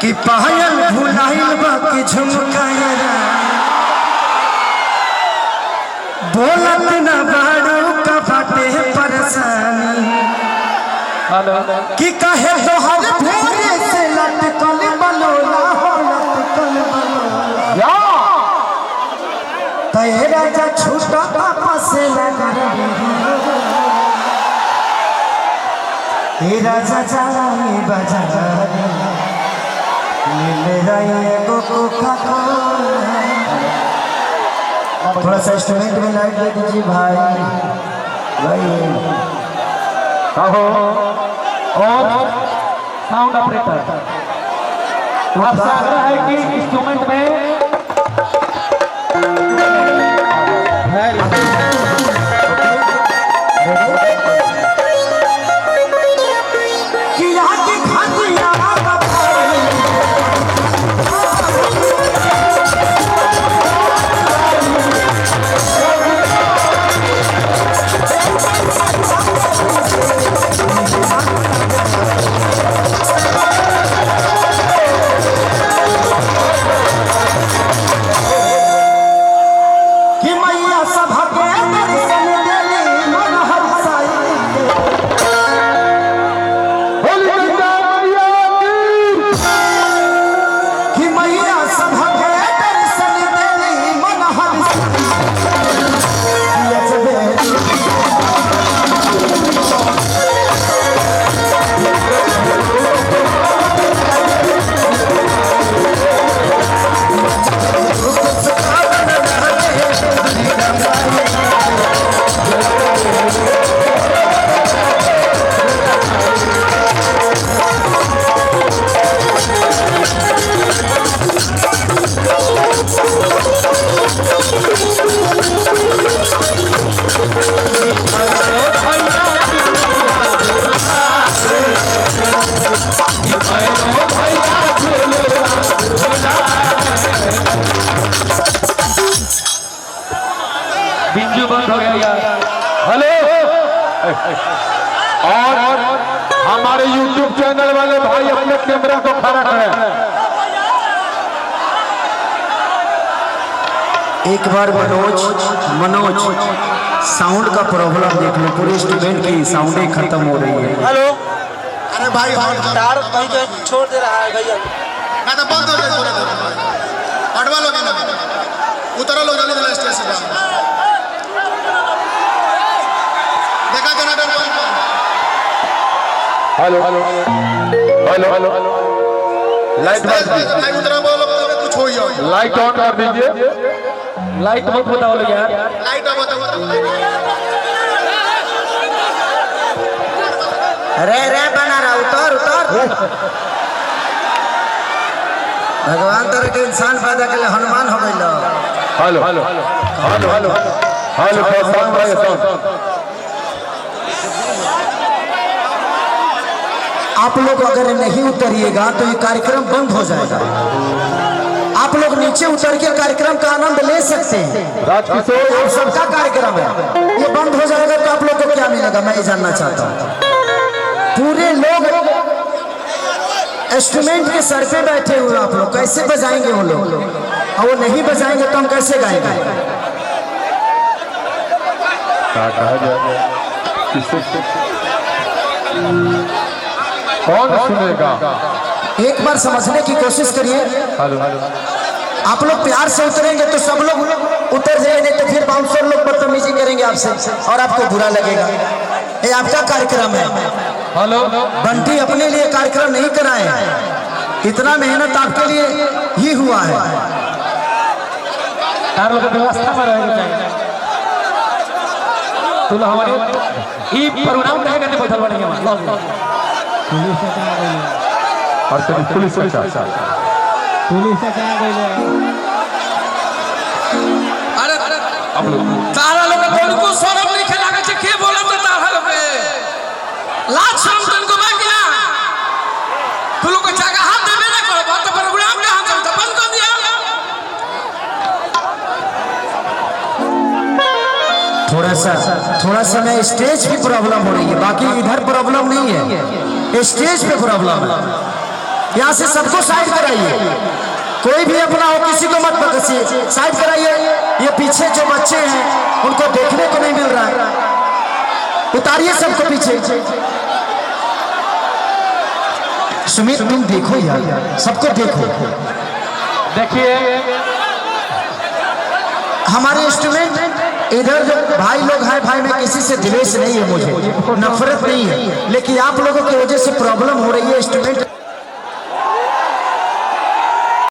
कि पायल भुलाइल बा कि झुमकाया बोलत न बाड़ू का बाटे परेशानी कि कहे तोहर भोरे से लटकल बलोला हो लटकल बलोला तेरा जा छूटा वापस लगा तेरा जा जाए बाजार मिल रही कोका कोला। थोड़ा सा इंस्ट्रूमेंट में लाइट दे दीजिए भाई भाई कहो और साउंड ऑपरेटर आपसे आग्रह है कि इंस्ट्रूमेंट में बिंजू बंद हो गया यार। हेलो और हमारे YouTube चैनल वाले भाई अपने कैमरा को खड़ा करें। एक बार मनोज साउंड का प्रॉब्लम देख लो, पूरे स्टूडेंट की साउंड ही खत्म हो रही है। हेलो अरे भाई तार कहीं पे छोड़ दे रहा है भैया मैं तो बंद हो जाए थोड़े देर हटवा लोगे ना उतरा लोग जल्दी जल्दी स्टेशन पे देखा generator hello hello hello hello light light उतरा बोलो कुछ हो ही लाइट ऑन कर दीजिए। लाइट मत बताओ लोग यार। लाइट अब रे बना रहा उतर भगवान तरह के इंसान पैदा के लिए हनुमान हो गई। Hello hello hello hello hello आप लोग अगर नहीं उतरिएगा तो ये कार्यक्रम बंद हो जाएगा। आप लोग नीचे उतर के कार्यक्रम का आनंद ले सकते हैं। राजकिशोर आप सबका कार्यक्रम है, ये बंद हो जाएगा तो आप लोग को क्या मिलेगा मैं ये जानना चाहता हूँ। पूरे लोग इंस्ट्रूमेंट के सर पे बैठे हुए, आप लोग कैसे बजाएंगे वो लोग, और वो नहीं बजाएंगे तो हम कैसे गाएंगे। कौन सुनेगा। एक बार समझने की कोशिश करिए। आप लोग प्यार से उतरेंगे तो सब लोग उतर जाएंगे, तो फिर बाउंसर लोग बदतमीजी करेंगे आपसे और आपको बुरा लगेगा। ये आपका कार्यक्रम है। हेलो बंटी अपने लिए कार्यक्रम नहीं कराए, इतना मेहनत आपके लिए ही हुआ है। व्यवस्था में रहेगा चाहिए तो हमारे ई प्रोग्राम रहेगा तो बैठल बनेंगे और पुलिस से अरे तारा लोग को शरम नहीं खेला के बोला तो तारा लोग लाज शर्म तनको बाकी ना तू लोग जगह हाथ देबे ना करबो तो प्रोग्राम कहां चलता बंद कर दिया। थोड़ा थोड़ा सा मैं स्टेज की प्रॉब्लम हो रही है, बाकी इधर प्रॉब्लम नहीं है, स्टेज पे प्रॉब्लम है। यहाँ से सबको साइड कराइए, कोई भी अपना हो किसी को मत बकसिए, साइड कराइए। ये पीछे जो बच्चे हैं उनको देखने को नहीं मिल रहा है, उतारिए सबको पीछे। सुमित तुम देखो यार, सबको देखो। देखिए हमारे इंस्ट्रूमेंट इधर जो भाई लोग हैं, भाई में किसी से द्वेष नहीं है, मुझे नफरत नहीं है, लेकिन आप लोगों की वजह से प्रॉब्लम हो रही है। इंस्ट्रूमेंट